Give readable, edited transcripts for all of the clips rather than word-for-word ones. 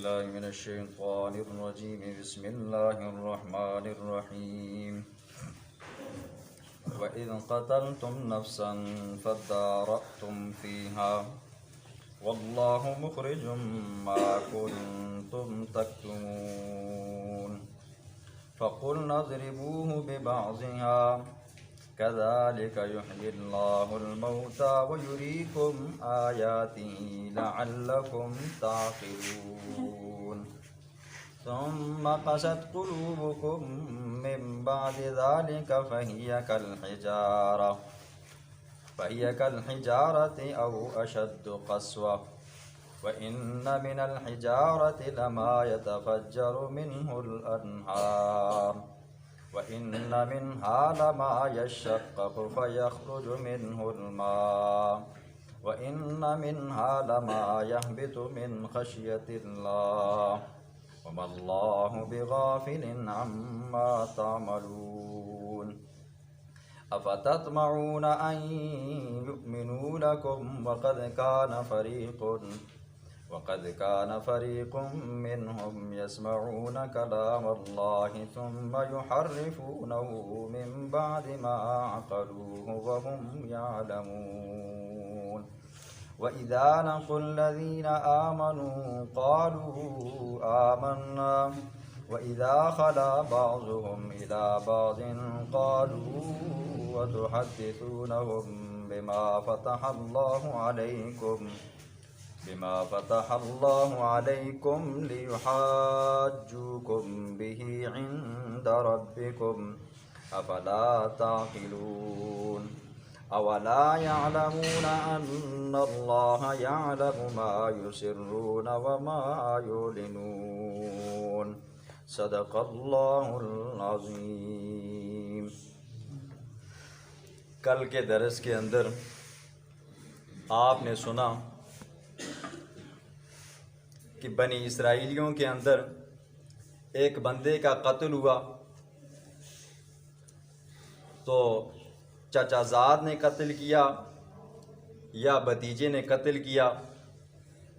بالله من الشيطان الرجيم. بسم الله الرحمن الرحيم. وإذ قتلتم نفسا فادارأتم فيها والله مخرج ما كنتم تكتمون فقلنا اضربوه ببعضها كذلك يحيي الله الموتى ويريكم آياته لعلكم تعقلون ثم قست قلوبكم من بعد ذلك فهي كالحجارة أو أشد قسوة وإن من الحجارة لما يتفجر منه الأنهار وإن منها لما يشقق فيخرج منه الماء وإن منها لما يهبط من خشية الله وما الله بغافل عما تعملون أفتطمعون أن يؤمنوا لكم وقد كان فريق منهم يسمعون كلام الله ثم يحرفونه من بعد ما عقلوه وهم يعلمون وإذا لقوا الذين آمنوا قالوا آمنا وإذا خلا بعضهم إلى بعض قالوا وتحدثونهم بما فتح الله عليكم ليحاجوكم به عند ربكم أفلا تعقلون أولا يعلمون أن الله يعلم ما يسرون وما يعلنون صدق اللہ العظیم۔ کل کے درس کے اندر آپ نے سنا کہ بنی اسرائیلیوں کے اندر ایک بندے کا قتل ہوا تو چچا زاد نے قتل کیا یا بھتیجے نے قتل کیا،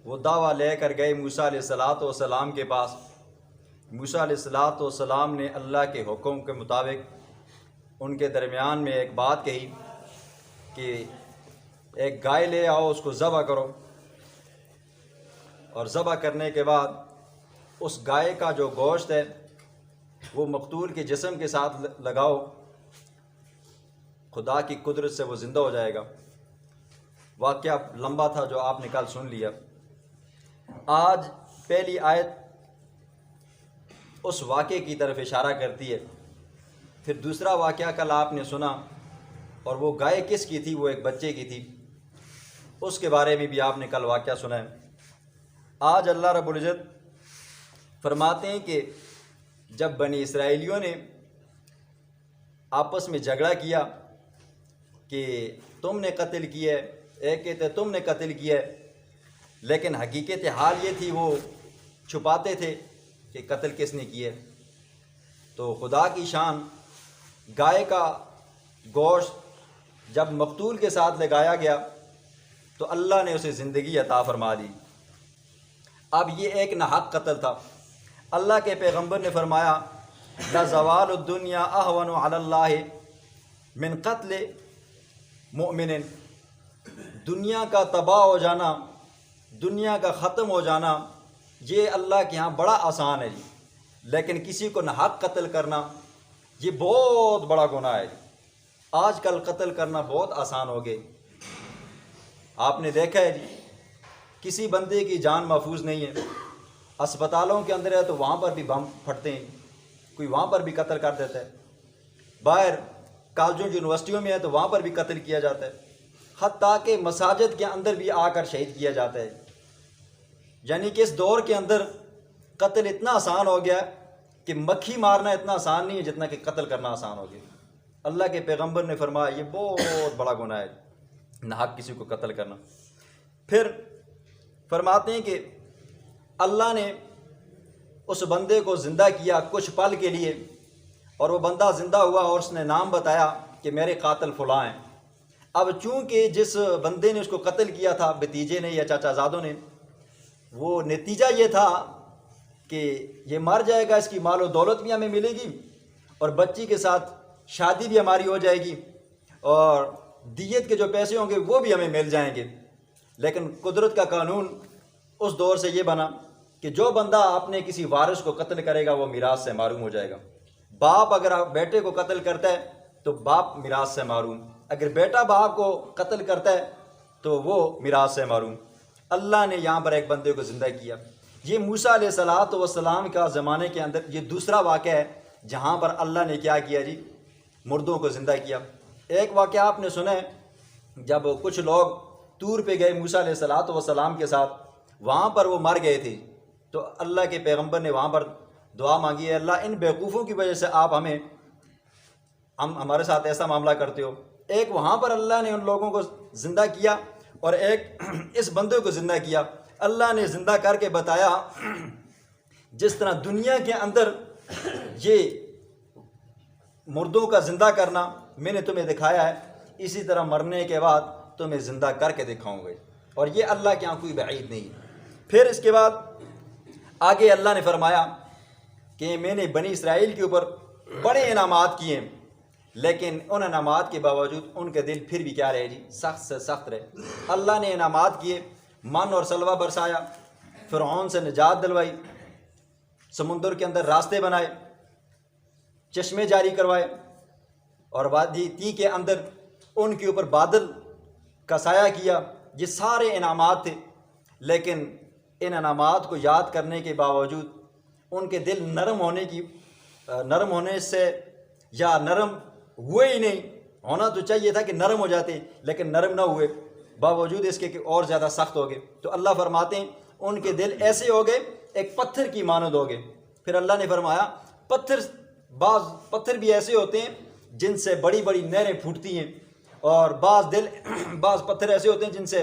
وہ دعویٰ لے کر گئے موسیٰ علیہ السلام کے پاس۔ موسیٰ علیہ السلام نے اللہ کے حکم کے مطابق ان کے درمیان میں ایک بات کہی کہ ایک گائے لے آؤ، اس کو ذبح کرو، اور ذبح کرنے کے بعد اس گائے کا جو گوشت ہے وہ مقتول کے جسم کے ساتھ لگاؤ، خدا کی قدرت سے وہ زندہ ہو جائے گا۔ واقعہ لمبا تھا جو آپ نے کل سن لیا۔ آج پہلی آیت اس واقعے کی طرف اشارہ کرتی ہے، پھر دوسرا واقعہ کل آپ نے سنا، اور وہ گائے کس کی تھی؟ وہ ایک بچے کی تھی، اس کے بارے میں بھی آپ نے کل واقعہ سنا ہے۔ آج اللہ رب العزت فرماتے ہیں کہ جب بنی اسرائیلیوں نے آپس میں جھگڑا کیا کہ تم نے قتل کیا ہے، ایک کہتے تم نے قتل کیا ہے، لیکن حقیقت حال یہ تھی وہ چھپاتے تھے کہ قتل کس نے کیا ہے۔ تو خدا کی شان، گائے کا گوشت جب مقتول کے ساتھ لگایا گیا تو اللہ نے اسے زندگی عطا فرما دی۔ اب یہ ایک ناحق قتل تھا۔ اللہ کے پیغمبر نے فرمایا لَزَوَالُ الدُّنْيَا أَهْوَنُ عَلَى اللَّهِ مِنْ قَتْلِ مُؤْمِنٍ، دنیا کا تباہ ہو جانا، دنیا کا ختم ہو جانا یہ اللہ کے ہاں بڑا آسان ہے جی، لیکن کسی کو ناحق قتل کرنا یہ بہت بڑا گناہ ہے۔ آج کل قتل کرنا بہت آسان ہو گئے۔ آپ نے دیکھا ہے جی، کسی بندے کی جان محفوظ نہیں ہے۔ اسپتالوں کے اندر ہے تو وہاں پر بھی بم پھٹتے ہیں، کوئی وہاں پر بھی قتل کر دیتا ہے، باہر کالجوں یونیورسٹیوں میں ہے تو وہاں پر بھی قتل کیا جاتا ہے، حتیٰ کہ مساجد کے اندر بھی آ کر شہید کیا جاتا ہے۔ یعنی کہ اس دور کے اندر قتل اتنا آسان ہو گیا کہ مکھی مارنا اتنا آسان نہیں ہے جتنا کہ قتل کرنا آسان ہو گیا۔ اللہ کے پیغمبر نے فرمایا یہ بہت بڑا گناہ ہے ناحق کسی کو قتل کرنا۔ پھر فرماتے ہیں کہ اللہ نے اس بندے کو زندہ کیا کچھ پل کے لیے، اور وہ بندہ زندہ ہوا اور اس نے نام بتایا کہ میرے قاتل فلاں ہیں۔ اب چونکہ جس بندے نے اس کو قتل کیا تھا، بھتیجے نے یا چاچا زادوں نے، وہ نتیجہ یہ تھا کہ یہ مر جائے گا، اس کی مال و دولت بھی ہمیں ملے گی اور بچی کے ساتھ شادی بھی ہماری ہو جائے گی اور دیت کے جو پیسے ہوں گے وہ بھی ہمیں مل جائیں گے۔ لیکن قدرت کا قانون اس دور سے یہ بنا کہ جو بندہ اپنے کسی وارث کو قتل کرے گا وہ میراث سے محروم ہو جائے گا۔ باپ اگر بیٹے کو قتل کرتا ہے تو باپ میراث سے محروم، اگر بیٹا باپ کو قتل کرتا ہے تو وہ میراث سے محروم۔ اللہ نے یہاں پر ایک بندے کو زندہ کیا۔ یہ موسیٰ علیہ السلام کا زمانے کے اندر یہ دوسرا واقعہ ہے جہاں پر اللہ نے کیا کیا جی، مردوں کو زندہ کیا۔ ایک واقعہ آپ نے سنا ہے، جب کچھ لوگ طور پہ گئے موسیٰ علیہ السلام کے ساتھ، وہاں پر وہ مر گئے تھے، تو اللہ کے پیغمبر نے وہاں پر دعا مانگی ہے، اللہ ان بیوقوفوں کی وجہ سے آپ ہمارے ساتھ ایسا معاملہ کرتے ہو۔ ایک وہاں پر اللہ نے ان لوگوں کو زندہ کیا اور ایک اس بندے کو زندہ کیا۔ اللہ نے زندہ کر کے بتایا جس طرح دنیا کے اندر یہ مردوں کا زندہ کرنا میں نے تمہیں دکھایا ہے، اسی طرح مرنے کے بعد تمہیں زندہ کر کے دکھاؤں گے، اور یہ اللہ کے یہاں کوئی بعید نہیں۔ پھر اس کے بعد آگے اللہ نے فرمایا کہ میں نے بنی اسرائیل کے اوپر بڑے انعامات کیے، لیکن ان انعامات کے باوجود ان کے دل پھر بھی کیا رہے جی، سخت سے سخت رہے۔ اللہ نے انعامات کیے، من اور سلوہ برسایا، فرعون سے نجات دلوائی، سمندر کے اندر راستے بنائے، چشمے جاری کروائے، اور وادی تی کے اندر ان کے اوپر بادل کا سایہ کیا۔ یہ سارے انعامات تھے، لیکن ان انعامات کو یاد کرنے کے باوجود ان کے دل نرم ہونے سے یا نرم ہوئے ہی نہیں، ہونا تو چاہیے تھا کہ نرم ہو جاتے، لیکن نرم نہ ہوئے، باوجود اس کے کہ اور زیادہ سخت ہو گئے۔ تو اللہ فرماتے ہیں ان کے دل ایسے ہو گئے ایک پتھر کی مانند ہو گئے۔ پھر اللہ نے فرمایا بعض پتھر بھی ایسے ہوتے ہیں جن سے بڑی بڑی نہریں پھوٹتی ہیں، اور بعض پتھر ایسے ہوتے ہیں جن سے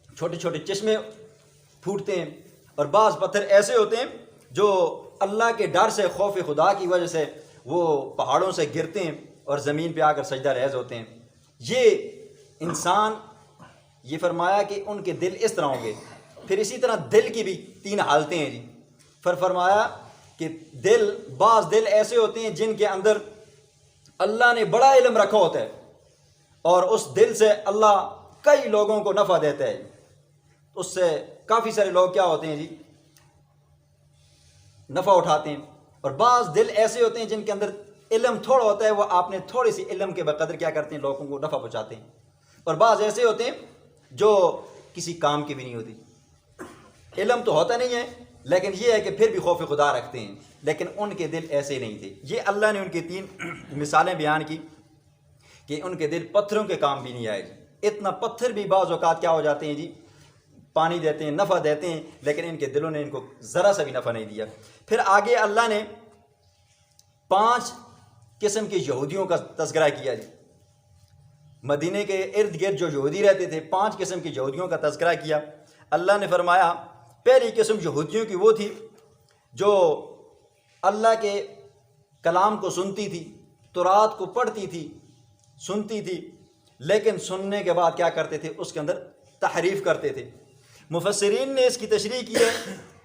چھوٹے چھوٹے چشمے پھوٹتے ہیں، اور بعض پتھر ایسے ہوتے ہیں جو اللہ کے ڈر سے، خوف خدا کی وجہ سے وہ پہاڑوں سے گرتے ہیں اور زمین پہ آ کر سجدہ ریز ہوتے ہیں۔ یہ انسان، یہ فرمایا کہ ان کے دل اس طرح ہوں گے۔ پھر اسی طرح دل کی بھی 3 حالتیں ہیں جی۔ پھر فرمایا کہ بعض دل ایسے ہوتے ہیں جن کے اندر اللہ نے بڑا علم رکھا ہوتا ہے، اور اس دل سے اللہ کئی لوگوں کو نفع دیتا ہے، اس سے کافی سارے لوگ کیا ہوتے ہیں جی، نفع اٹھاتے ہیں۔ اور بعض دل ایسے ہوتے ہیں جن کے اندر علم تھوڑا ہوتا ہے، وہ آپ نے تھوڑی سی علم کے بقدر کیا کرتے ہیں، لوگوں کو نفع پہنچاتے ہیں۔ اور بعض ایسے ہوتے ہیں جو کسی کام کی بھی نہیں ہوتی، علم تو ہوتا نہیں ہے لیکن یہ ہے کہ پھر بھی خوف خدا رکھتے ہیں، لیکن ان کے دل ایسے نہیں تھے۔ یہ اللہ نے ان کی 3 مثالیں بیان کی کہ ان کے دل پتھروں کے کام بھی نہیں آئے جی۔ اتنا پتھر بھی بعض اوقات کیا ہو جاتے ہیں جی، پانی دیتے ہیں، نفع دیتے ہیں، لیکن ان کے دلوں نے ان کو ذرا سا بھی نفع نہیں دیا۔ پھر آگے اللہ نے 5 قسم کے یہودیوں کا تذکرہ کیا جی۔ مدینے کے ارد گرد جو یہودی رہتے تھے، 5 قسم کے یہودیوں کا تذکرہ کیا۔ اللہ نے فرمایا پہلی قسم یہودیوں کی وہ تھی جو اللہ کے کلام کو سنتی تھی، تورات کو پڑھتی تھی، سنتی تھی، لیکن سننے کے بعد کیا کرتے تھے، اس کے اندر تحریف کرتے تھے۔ مفسرین نے اس کی تشریح کی ہے،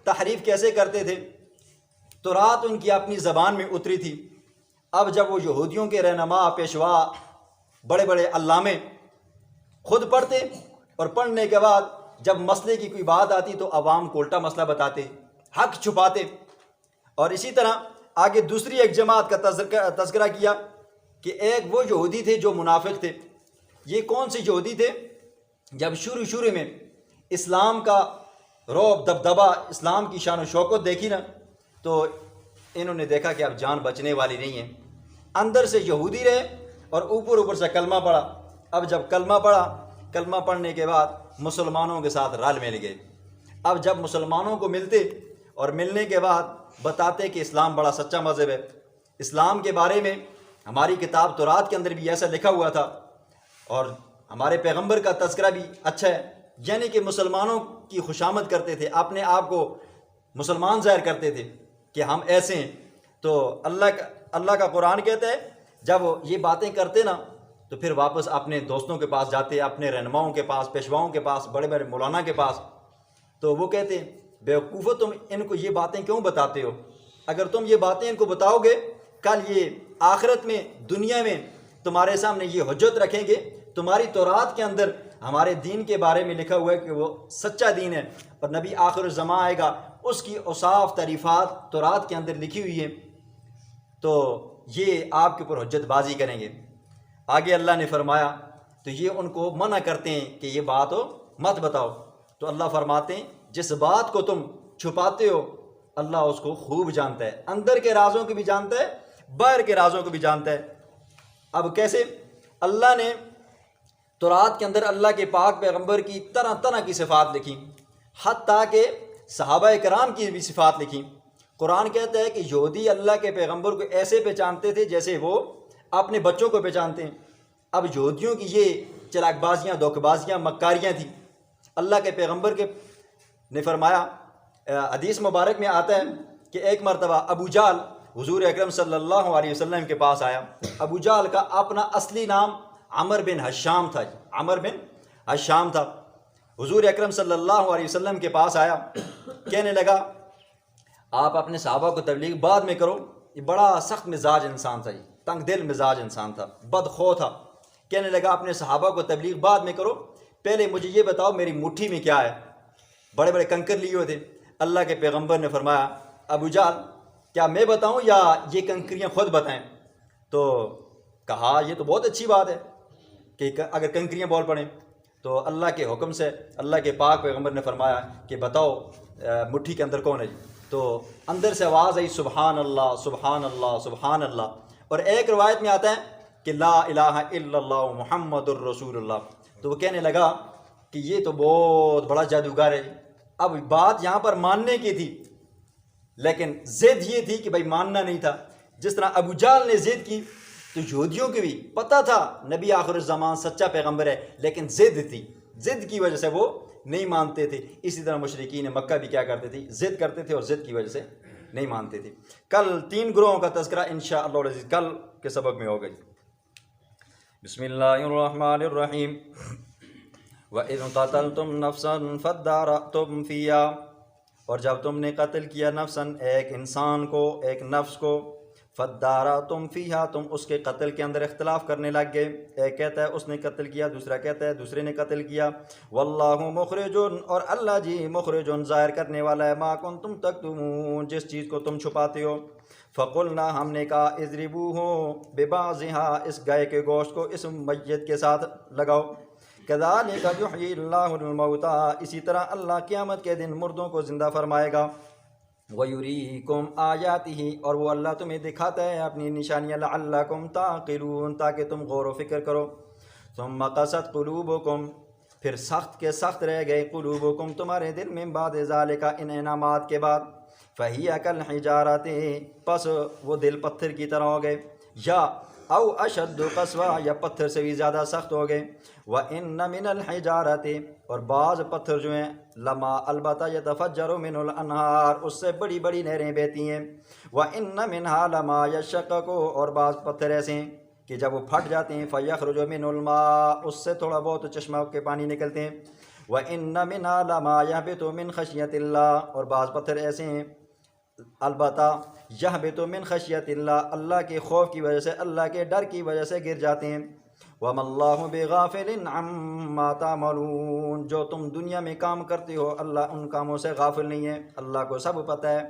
تحریف کیسے کرتے تھے۔ تورات ان کی اپنی زبان میں اتری تھی، اب جب وہ یہودیوں کے رہنما، پیشوا، بڑے بڑے علامے خود پڑھتے، اور پڑھنے کے بعد جب مسئلے کی کوئی بات آتی تو عوام کو الٹا مسئلہ بتاتے، حق چھپاتے۔ اور اسی طرح آگے دوسری ایک جماعت کا تذکرہ کیا کہ ایک وہ یہودی تھے جو منافق تھے۔ یہ کون سے یہودی تھے؟ جب شروع میں اسلام کا رعب، دبدبہ، اسلام کی شان و شوکت دیکھی نا، تو انہوں نے دیکھا کہ اب جان بچنے والی نہیں ہے، اندر سے یہودی رہے اور اوپر سے کلمہ پڑھا۔ اب جب کلمہ پڑھا، کلمہ پڑھنے کے بعد مسلمانوں کے ساتھ رل مل گئے۔ اب جب مسلمانوں کو ملتے اور ملنے کے بعد بتاتے کہ اسلام بڑا سچا مذہب ہے، اسلام کے بارے میں ہماری کتاب تورات کے اندر بھی ایسا لکھا ہوا تھا، اور ہمارے پیغمبر کا تذکرہ بھی اچھا ہے، یعنی کہ مسلمانوں کی خوشامد کرتے تھے، اپنے آپ کو مسلمان ظاہر کرتے تھے کہ ہم ایسے ہیں۔ تو اللہ کا قرآن کہتا ہے جب یہ باتیں کرتے نا تو پھر واپس اپنے دوستوں کے پاس جاتے، اپنے رہنماؤں کے پاس، پیشواؤں کے پاس، بڑے بڑے مولانا کے پاس، تو وہ کہتے بیوقوفو تم ان کو یہ باتیں کیوں بتاتے ہو؟ اگر تم یہ باتیں ان کو بتاؤ گے کل یہ آخرت میں دنیا میں تمہارے سامنے یہ حجت رکھیں گے تمہاری تورات کے اندر ہمارے دین کے بارے میں لکھا ہوا ہے کہ وہ سچا دین ہے اور نبی آخر الزمان آئے گا اس کی اوصاف تعریفات تورات کے اندر لکھی ہوئی ہے، تو یہ آپ کے اوپر حجت بازی کریں گے۔ آگے اللہ نے فرمایا تو یہ ان کو منع کرتے ہیں کہ یہ بات ہو مت بتاؤ، تو اللہ فرماتے ہیں جس بات کو تم چھپاتے ہو اللہ اس کو خوب جانتا ہے، اندر کے رازوں کو بھی جانتا ہے باہر کے رازوں کو بھی جانتا ہے۔ اب کیسے؟ اللہ نے تورات کے اندر اللہ کے پاک پیغمبر کی طرح طرح کی صفات لکھی، حتیٰ کہ صحابہ کرام کی بھی صفات لکھی۔ قرآن کہتا ہے کہ یہودی اللہ کے پیغمبر کو ایسے پہچانتے تھے جیسے وہ اپنے بچوں کو پہچانتے ہیں۔ اب یہودیوں کی یہ چلاک بازیاں دھوکہ بازیاں مکاریاں تھیں۔ اللہ کے پیغمبر کے نے فرمایا، حدیث مبارک میں آتا ہے کہ ایک مرتبہ ابو جہل حضور اکرم صلی اللہ علیہ وسلم کے پاس آیا۔ ابو جہل کا اپنا اصلی نام عمر بن حشام تھا، عمر بن حشام تھا۔ حضور اکرم صلی اللہ علیہ وسلم کے پاس آیا، کہنے لگا آپ اپنے صحابہ کو تبلیغ بعد میں کرو۔ یہ بڑا سخت مزاج انسان تھا، تنگ دل مزاج انسان تھا، بدخو تھا۔ کہنے لگا اپنے صحابہ کو تبلیغ بعد میں کرو، پہلے مجھے یہ بتاؤ میری مٹھی میں کیا ہے۔ بڑے بڑے کنکر لیے ہوئے تھے۔ اللہ کے پیغمبر نے فرمایا ابو جہل کیا میں بتاؤں یا یہ کنکریاں خود بتائیں؟ تو کہا یہ تو بہت اچھی بات ہے کہ اگر کنکریاں بول پڑیں، تو اللہ کے حکم سے اللہ کے پاک پیغمبر نے فرمایا کہ بتاؤ مٹھی کے اندر کون ہے؟ تو اندر سے آواز آئی سبحان اللہ سبحان اللہ سبحان اللہ۔ اور ایک روایت میں آتا ہے کہ لا الہ الا اللہ محمد الرسول اللہ۔ تو وہ کہنے لگا کہ یہ تو بہت بڑا جادوگر ہے۔ اب بات یہاں پر ماننے کی تھی لیکن ضد یہ تھی کہ بھائی ماننا نہیں تھا۔ جس طرح ابو جہل نے ضد کی تو یہودیوں کو بھی پتہ تھا نبی آخر الزمان سچا پیغمبر ہے، لیکن ضد تھی، ضد کی وجہ سے وہ نہیں مانتے تھے۔ اسی طرح مشرکین مکہ بھی کیا کرتے تھے؟ ضد کرتے تھے اور ضد کی وجہ سے نہیں مانتے تھے۔ کل 3 گروہوں کا تذکرہ انشاءاللہ العزیز کل کے سبق میں ہوگا۔ بسم اللہ الرحمن الرحیم۔ وَإِذْ قَتَلْتُمْ نَفْسًا فَادَّارَأْتُمْ فِيهَا، اور جب تم نے قتل کیا نفساً ایک انسان کو، ایک نفس کو، فَادَّارَأْتُمْ فِيهَا تم اس کے قتل کے اندر اختلاف کرنے لگ گئے۔ ایک کہتا ہے اس نے قتل کیا، دوسرا کہتا ہے دوسرے نے قتل کیا۔ وَاللَّهُ مُخْرِجٌ، اور اللہ جی مخرجٌ ظاہر کرنے والا ہے، مَا كُنْتُمْ تَكْتُمُونَ جس چیز کو تم چھپاتے ہو۔ فَقُلْنَا ہم نے کہا اضربوه ببعضها اس گائے کے گوشت کو اس میت کے ساتھ لگاؤ۔ كَذَلِكَ يُحْيِي اللَّهُ الْمَوْتَىٰ اسی طرح اللہ قیامت کے دن مردوں کو زندہ فرمائے گا۔ وَيُرِيكُمْ آيَاتِهِ اور وہ اللہ تمہیں دکھاتا ہے اپنی نشانیاں، لَعَلَّكُمْ تَعْقِلُونَ تاکہ تم غور و فکر کرو۔ ثُمَّ قَسَتْ قُلُوبُكُمْ پھر سخت کے سخت رہ گئے، قلوبکم تمہارے دل میں، بعد ذالک ان انعامات کے بعد، فَهِيَ كَالْحِجَارَةِ پس وہ دل پتھر کی طرح ہو گئے، یا او اشد قسوہ یا پتھر سے بھی زیادہ سخت ہو گئے۔ وَإِنَّ مِنَ الْحِجَارَةِ اور بعض پتھر جو ہیں، لما البتہ يَتَفَجَّرُ مِنْهُ الْأَنْهَارُ اس سے بڑی بڑی نہریں بہتی ہیں۔ وَإِنَّ مِنْهَا لَمَا يَشَّقَّقُ اور بعض پتھر ایسے ہیں کہ جب وہ پھٹ جاتے ہیں، فَيَخْرُجُ مِنْهُ الْمَاءُ اس سے تھوڑا بہت چشمہ کے پانی نکلتے ہیں۔ وَإِنَّ مِنْهَا لَمَا يَهْبِطُ مِنْ خَشْيَةِ اللَّهِ اور بعض پتھر ایسے ہیں البتہ یہبط من خشیت اللہ اللہ کے خوف کی وجہ سے، اللہ کے ڈر کی وجہ سے گر جاتے ہیں۔ وَمَا اللَّهُ بِغَافِلٍ عَمَّا تَعْمَلُونَ جو تم دنیا میں کام کرتے ہو اللہ ان کاموں سے غافل نہیں ہے، اللہ کو سب پتہ ہے۔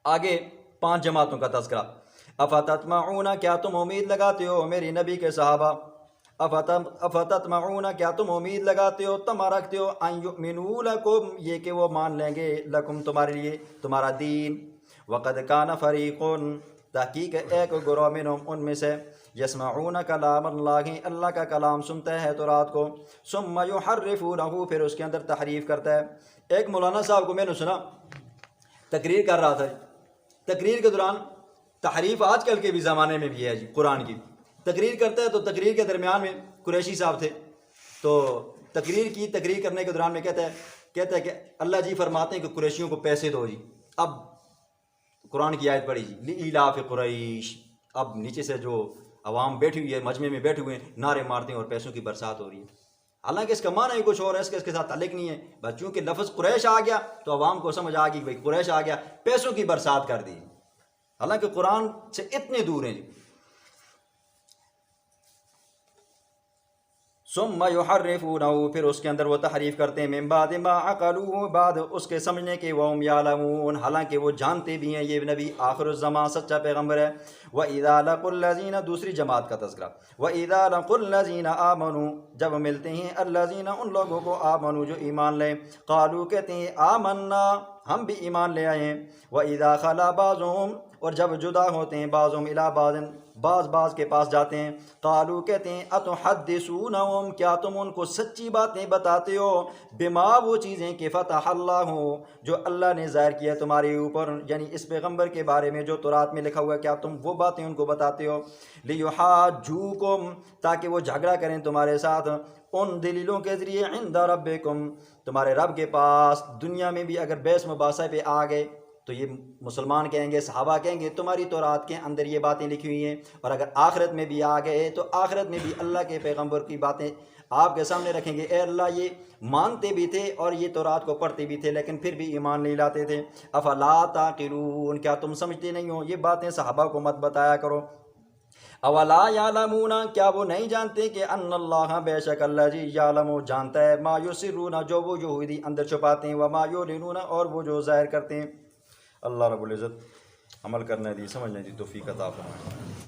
آگے 5 جماعتوں کا تذکرہ۔ افتطمعون کیا تم امید لگاتے ہو میری نبی کے صحابہ، افتطمعون کیا تم امید لگاتے ہو، تما رکھتے ہو، ان یؤمنوا لکم یہ کہ وہ مان لیں گے، لکم تمہارے لیے، تمہارا دین۔ وقد کان فریق تحقیق ایک گروہ منہم ان میں سے، یسمعون کلام اللہ اللہ کا کلام سنتا ہے تو رات کو، ثم یحرفونہ پھر اس کے اندر تحریف کرتا ہے۔ ایک مولانا صاحب کو میں نے سنا تقریر کر رہا تھا، تقریر کے دوران تحریف آج کل کے بھی زمانے میں بھی ہے جی، قرآن کی تقریر کرتا ہے تو تقریر کے درمیان میں قریشی صاحب تھے تو تقریر کرنے کے دوران میں کہتا ہے کہ اللہ جی فرماتے ہیں کہ قریشیوں کو پیسے دو جی۔ اب قرآن کی آیت پڑھی جی لإلاف قریش، اب نیچے سے جو عوام بیٹھی ہوئی ہے مجمع میں بیٹھے ہوئے ہیں نعرے مارتے ہیں اور پیسوں کی برسات ہو رہی ہے۔ حالانکہ اس کا معنی ہی کچھ اور ہے، اس کے ساتھ تعلق نہیں ہے، بس چونکہ لفظ قریش آ گیا تو عوام کو سمجھ آ گئی کہ بھائی قریش آ گیا، پیسوں کی برسات کر دی، حالانکہ قرآن سے اتنے دور ہیں. ثم یحرفونہ، پھر اس کے اندر وہ تحریف کرتے ہیں، من بعد ما عقلوہ، بعد اس کے سمجھنے کے، وہم یعلمون، حالانکہ وہ جانتے بھی ہیں یہ نبی آخر الزمان سچا پیغمبر ہے. وَإِذَا لَقُوا الَّذِينَ، دوسری جماعت کا تذکرہ، وَإِذَا لَقُوا الَّذِينَ آمَنُوا، جب ملتے ہیں الَّذِينَ ان لوگوں کو، آمنوا جو ایمان لیں، قالوا کہتے ہیں آمنا ہم بھی ایمان لے آئے ہیں. وَإِذَا خَلَا بَعْضُهُمْ، اور جب جدا ہوتے ہیں، بعضهم الی بعض بعض کے پاس جاتے ہیں، قالوا کہتے ہیں اتحدثونہم، کیا تم ان کو سچی باتیں بتاتے ہو، بما وہ چیزیں کہ فتح اللہ جو اللہ نے ظاہر کیا تمہارے اوپر، یعنی اس پیغمبر کے بارے میں جو تورات میں لکھا ہوا ہے، کیا تم وہ باتیں ان کو بتاتے ہو، لیحاجوکم، تاکہ وہ جھگڑا کریں تمہارے ساتھ، ان دلیلوں کے ذریعے، عند ربکم، تمہارے رب کے پاس. دنیا میں بھی اگر بحث مباحثہ پہ آ گئے تو یہ مسلمان کہیں گے، صحابہ کہیں گے تمہاری تورات کے اندر یہ باتیں لکھی ہوئی ہیں، اور اگر آخرت میں بھی آ گئے تو آخرت میں بھی اللہ کے پیغمبر کی باتیں آپ کے سامنے رکھیں گے. اے اللہ یہ مانتے بھی تھے اور یہ تورات کو پڑھتے بھی تھے لیکن پھر بھی ایمان نہیں لاتے تھے. افلا تعقلون، کیا تم سمجھتے نہیں ہو، یہ باتیں صحابہ کو مت بتایا کرو. اولا یعلمون، کیا وہ نہیں جانتے کہ ان اللہ، بے شک اللہ جی، یعلم جانتا ہے، ما یسرون، جو وہ یہودی اندر چھپاتے ہیں، وما یعلنون، اور وہ جو ظاہر کرتے ہیں. اللہ رب العزت عمل کرنے دی، سمجھنے دی توفیق عطا فرمائے.